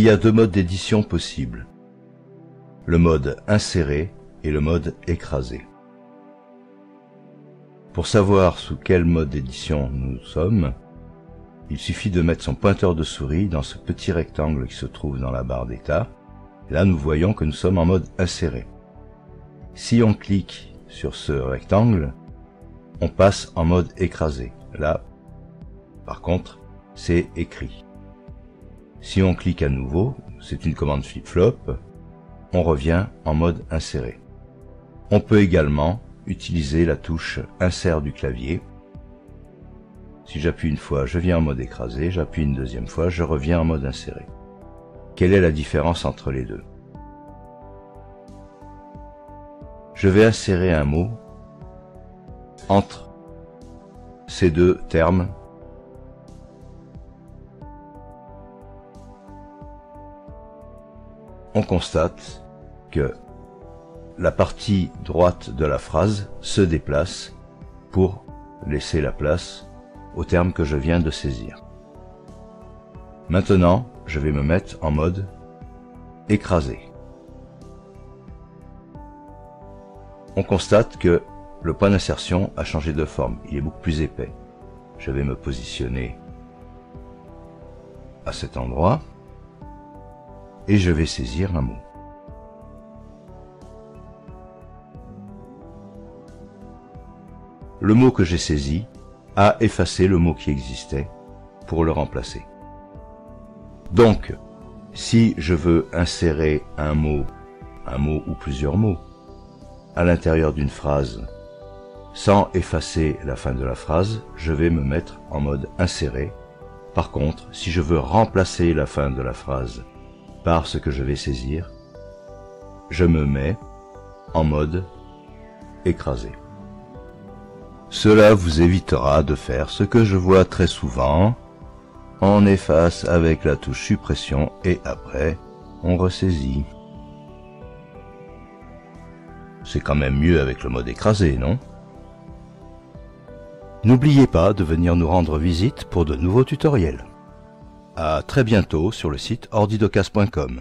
y a deux modes d'édition possibles. Le mode inséré et le mode écrasé. Pour savoir sous quel mode d'édition nous sommes, il suffit de mettre son pointeur de souris dans ce petit rectangle qui se trouve dans la barre d'état. Là, nous voyons que nous sommes en mode inséré. Si on clique sur ce rectangle, on passe en mode écrasé. Là, par contre, c'est écrit. Si on clique à nouveau, c'est une commande flip-flop, on revient en mode inséré. On peut également utiliser la touche insert du clavier. Si j'appuie une fois, je viens en mode écrasé, j'appuie une deuxième fois, je reviens en mode inséré. Quelle est la différence entre les deux? Je vais insérer un mot entre ces deux termes. On constate que la partie droite de la phrase se déplace pour laisser la place au terme que je viens de saisir. Maintenant, je vais me mettre en mode écrasé. On constate que le point d'insertion a changé de forme, il est beaucoup plus épais. Je vais me positionner à cet endroit et je vais saisir un mot. Le mot que j'ai saisi a effacé le mot qui existait pour le remplacer. Donc, si je veux insérer un mot ou plusieurs mots, à l'intérieur d'une phrase, sans effacer la fin de la phrase, je vais me mettre en mode inséré. Par contre, si je veux remplacer la fin de la phrase par ce que je vais saisir, je me mets en mode écrasé. Cela vous évitera de faire ce que je vois très souvent. On efface avec la touche suppression et après, on ressaisit. C'est quand même mieux avec le mode écrasé, non? N'oubliez pas de venir nous rendre visite pour de nouveaux tutoriels. À très bientôt sur le site ordidocast.com.